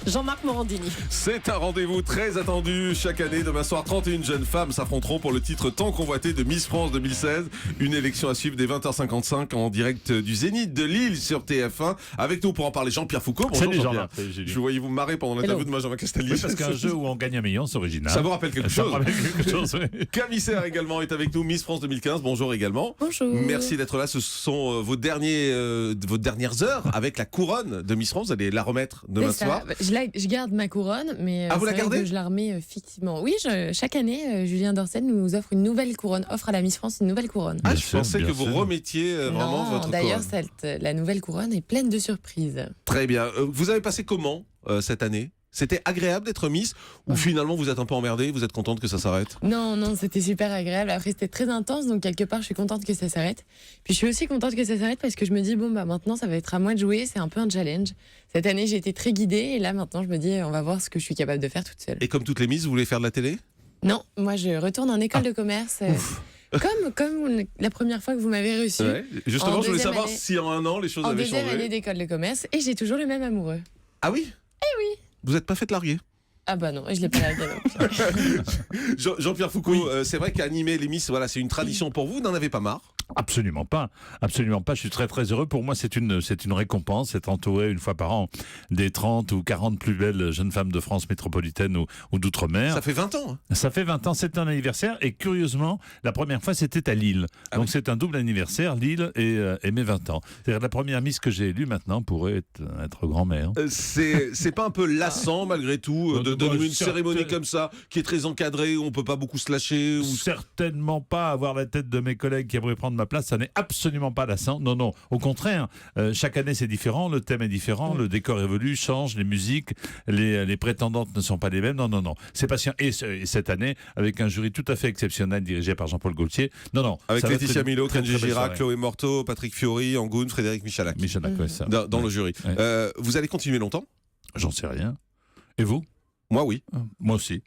Jean-Marc Morandini. C'est un rendez-vous très attendu chaque année. Demain soir, 31 jeunes femmes s'affronteront pour le titre tant convoité de Miss France 2016. Une élection à suivre dès 20h55 en direct du Zénith de Lille sur TF1. Avec nous pour en parler, Jean-Pierre Foucault. Bonjour Salut Jean-Pierre. Jean-Marc. Je voyais vous marrer pendant l'interview de Benjamin Castaldi. Oui, parce qu'un jeu où on gagne 1 million, c'est original. Ça vous rappelle quelque Ça chose. me rappelle quelque chose, oui. Camille Serre également est avec nous, Miss France 2015. Bonjour également. Bonjour. Merci d'être là. Ce sont vos dernières heures avec la couronne de Miss France. Vous allez la remettre demain soir. Je garde ma couronne, mais vous la c'est vrai gardez que je la remets fictivement. Oui, chaque année, Julien Dorcel nous offre une nouvelle couronne, offre à la Miss France une nouvelle couronne. Ah, Bien je sûr, pensais bien que vous sûr. remettiez vraiment Non, votre d'ailleurs, couronne. la nouvelle couronne est pleine de surprises. Très bien. Vous avez passé comment cette année ? C'était agréable d'être Miss ou finalement vous êtes un peu emmerdé, vous êtes contente que ça s'arrête ? Non, c'était super agréable. Après, c'était très intense, donc quelque part, je suis contente que ça s'arrête. Puis je suis aussi contente que ça s'arrête parce que je me dis, maintenant, ça va être à moi de jouer. C'est un peu un challenge. Cette année, j'ai été très guidée et là, maintenant, je me dis, on va voir ce que je suis capable de faire toute seule. Et comme toutes les Miss, vous voulez faire de la télé ? Non, moi, je retourne en école de commerce. Comme la première fois que vous m'avez reçu. Ouais. Justement, En je voulais deuxième savoir année. si en un an les choses En avaient deuxième année changé. d'école de commerce et j'ai toujours le même amoureux. Ah oui ? oui. Vous n'êtes pas fait larguer ? Ah bah non, je l'ai pas largué non plus. Jean-Pierre Foucault, c'est vrai qu'animer les Miss, voilà, c'est une tradition pour vous. Vous n'en avez pas marre ? Absolument pas. Absolument pas. Je suis très très heureux. Pour moi, c'est une récompense. C'est entouré une fois par an des 30 ou 40 plus belles jeunes femmes de France métropolitaine ou d'outre-mer. Ça fait 20 ans. Hein. Ça fait 20 ans, c'est un anniversaire. Et curieusement, la première fois, c'était à Lille. Ah Donc oui. c'est un double anniversaire, Lille et mes 20 ans. C'est-à-dire la première Miss que j'ai élue maintenant pourrait être grand-mère. C'est pas un peu lassant malgré tout de donner une certain- cérémonie comme ça qui est très encadrée où on peut pas beaucoup se lâcher ou... Certainement pas avoir la tête de mes collègues qui aimeraient prendre ma place, ça n'est absolument pas lassant. Non, non, au contraire, chaque année c'est différent, le thème est différent, le décor évolue, change, les musiques, les prétendantes ne sont pas les mêmes. Non, non, non, c'est patient. Et cette année, avec un jury tout à fait exceptionnel dirigé par Jean-Paul Gaultier. Non, non. Avec ça va être Laetitia une Milo, très, Kenji très belle Girac, soirée. Chloé Morteau, Patrick Fiori, Angoune, Frédéric Michalak. Michel Lacroix, ça. Dans le jury. Ouais. Vous allez continuer longtemps ? J'en sais rien. Et vous? Moi, oui. Moi aussi.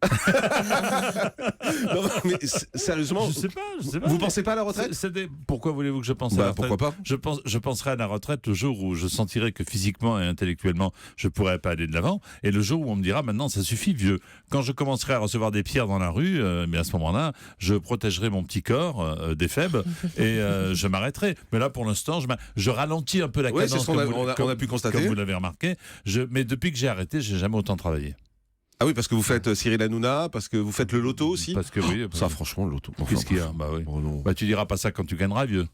Non, mais sérieusement, Je sais pas. vous pensez pas à la retraite ? Pourquoi voulez-vous que je pense à la Bah, retraite? pourquoi pas ? Je penserai à la retraite le jour où je sentirai que physiquement et intellectuellement, je pourrais pas aller de l'avant. Et le jour où on me dira, maintenant, ça suffit, vieux. Quand je commencerai à recevoir des pierres dans la rue, mais à ce moment-là, je protégerai mon petit corps des faibles et je m'arrêterai. Mais là, pour l'instant, je ralentis un peu la Ouais, cadence. c'est ce qu'on comme on a pu constater. Comme vous l'avez remarqué. Mais depuis que j'ai arrêté, j'ai jamais autant travaillé. Ah oui, parce que vous faites Cyril Hanouna, parce que vous faites le loto aussi. Parce que oui. Ça, franchement, le loto. Qu'est-ce qu'il y a? Bah oui. Oh non. Bah tu diras pas ça quand tu gagneras, vieux.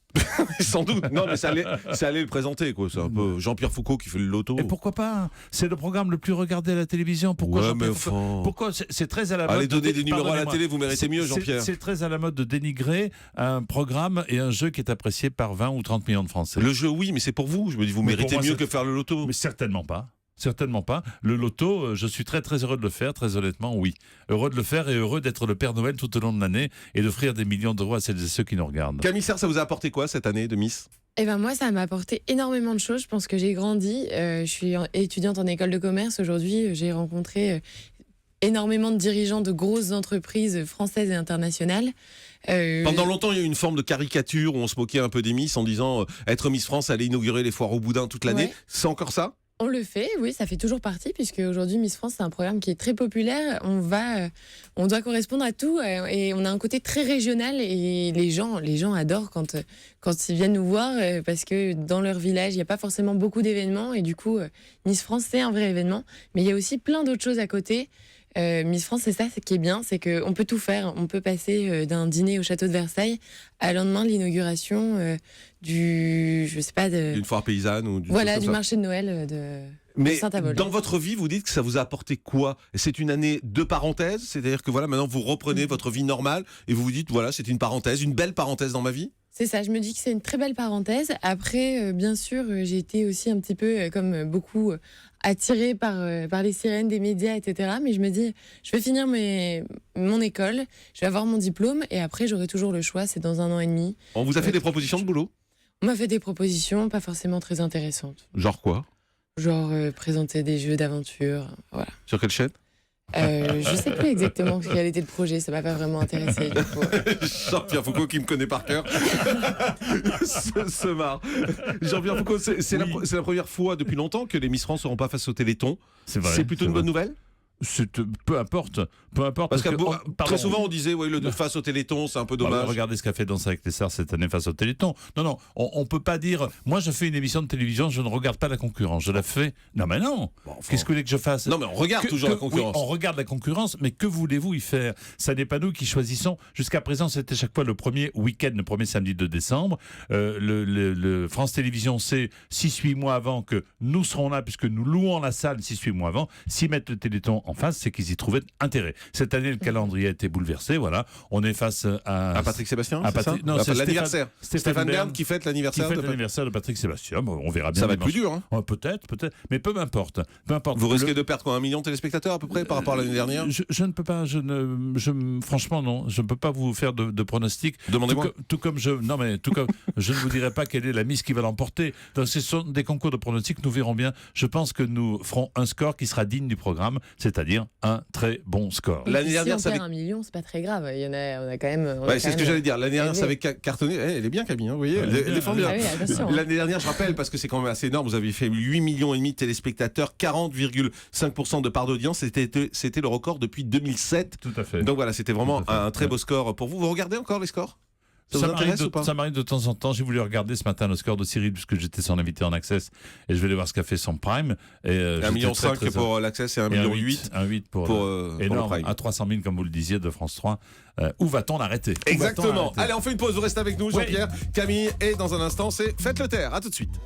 Sans doute. Non, mais ça allait le présenter, quoi. C'est un peu Jean-Pierre Foucault qui fait le loto. Et pourquoi pas? C'est le programme le plus regardé à la télévision. Pourquoi Ouais, Jean-Pierre mais Foucault enfin... Pourquoi c'est très à la mode. Allez donner des numéros à la Pardonnez-moi. télé, vous méritez mieux, Jean-Pierre. C'est très à la mode de dénigrer un programme et un jeu qui est apprécié par 20 ou 30 millions de Français. Le jeu, oui, mais c'est pour vous. Je me dis, vous Mais méritez pour moi, mieux c'est- que faire le loto. Mais certainement pas. Certainement pas. Le loto, je suis très très heureux de le faire, très honnêtement, oui. Heureux de le faire et heureux d'être le Père Noël tout au long de l'année et d'offrir des millions d'euros à celles et ceux qui nous regardent. Camille Serre, ça vous a apporté quoi cette année de Miss ? Eh ben moi, ça m'a apporté énormément de choses. Je pense que j'ai grandi. Je suis étudiante en école de commerce. Aujourd'hui, j'ai rencontré énormément de dirigeants de grosses entreprises françaises et internationales. Pendant longtemps, il y a eu une forme de caricature où on se moquait un peu des Miss en disant être Miss France, aller inaugurer les foires au boudin toute l'année. Ouais. C'est encore ça ? On le fait, oui, ça fait toujours partie, puisque aujourd'hui Miss France, c'est un programme qui est très populaire. On doit correspondre à tout, et on a un côté très régional, et les gens adorent quand ils viennent nous voir, parce que dans leur village, il n'y a pas forcément beaucoup d'événements, et du coup, Miss France, c'est un vrai événement. Mais il y a aussi plein d'autres choses à côté. Miss France, c'est ça, ce qui est bien, c'est qu'on peut tout faire. On peut passer d'un dîner au château de Versailles à le lendemain de l'inauguration D'une foire paysanne ou du chose comme ça. marché de Noël de Mais Saint-Avold. dans votre vie, vous dites que ça vous a apporté quoi ? C'est une année de parenthèse, c'est-à-dire que voilà, maintenant vous reprenez votre vie normale et vous vous dites voilà, c'est une parenthèse, une belle parenthèse dans ma vie ? C'est ça, je me dis que c'est une très belle parenthèse. Après, bien sûr, j'ai été aussi un petit peu, comme beaucoup, attirée par les sirènes des médias, etc. Mais je me dis, je vais finir mon école, je vais avoir mon diplôme, et après, j'aurai toujours le choix, c'est dans 1 an et demi. On vous a fait des propositions de boulot ? On m'a fait des propositions pas forcément très intéressantes. Genre quoi ? Genre présenter des jeux d'aventure, voilà. Sur quelle chaîne ? Je sais plus exactement quel était le projet, ça m'a pas vraiment intéressé du coup. Jean-Pierre Foucault, qui me connaît par cœur, se marre. Jean-Pierre Foucault, c'est la première fois depuis longtemps que les Miss France ne seront pas face au Téléthon. C'est vrai. C'est plutôt une bonne nouvelle. Peu importe. Parce que très souvent on disait le face au Téléthon c'est un peu dommage. Regardez ce qu'a fait Danse avec les stars cette année face au Téléthon. Non, on peut pas dire. Moi, je fais une émission de télévision, je ne regarde pas la concurrence. Je la fais. Non, mais non. Qu'est-ce que vous voulez que je fasse? Non, mais on regarde toujours la concurrence. Oui, on regarde la concurrence, mais que voulez-vous y faire? Ça n'est pas nous qui choisissons. Jusqu'à présent, c'était chaque fois le premier week-end, le premier samedi de décembre. Le France Télévisions sait 6-8 mois avant que nous serons là, puisque nous louons la salle 6-8 mois avant. S'ils mettent le Téléthon en face, c'est qu'ils y trouvaient intérêt. Cette année, le calendrier a été bouleversé. Voilà, on est face à Patrick Sébastien. À Patrick, non, c'est l'anniversaire. Stéphane Bern qui fête l'anniversaire. De Patrick Sébastien. Bon, on verra bien. Ça va être plus dur. Hein. Peut-être, mais peu importe. Vous risquez de perdre 1 million de téléspectateurs à peu près par rapport à l'année dernière. Je ne peux pas. Franchement, non. Je ne peux pas vous faire de pronostics. Demandez-moi. Tout comme je ne vous dirai pas quelle est la Miss qui va l'emporter. Donc, ce sont des concours de pronostics. Nous verrons bien. Je pense que nous ferons un score qui sera digne du programme, c'est-à-dire un très bon score. L'année dernière, si on perd 1 million, c'est pas très grave. On a quand même. C'est ce que j'allais dire. L'année dernière, ça avait cartonné. Elle est bien, Camille. Hein, vous voyez, elle défend bien. L'année dernière, je rappelle, parce que c'est quand même assez énorme. Vous avez fait 8,5 millions de téléspectateurs, 40,5% de part d'audience. C'était le record depuis 2007. Tout à fait. Donc voilà, c'était vraiment un très beau score pour vous. Vous regardez encore les scores? Ça m'arrive de temps en temps. J'ai voulu regarder ce matin le score de Cyril puisque j'étais son invité en Access et je vais aller voir ce qu'a fait son Prime. 1,5 million pour l'Access et 1,8 million 1,8 pour énorme, le Prime. à 300 000 comme vous le disiez de France 3. Où va-t-on l'arrêter? Exactement. Allez, on fait une pause. Vous restez avec nous, Jean-Pierre, Camille, et dans un instant, c'est Faites le Terre. À tout de suite.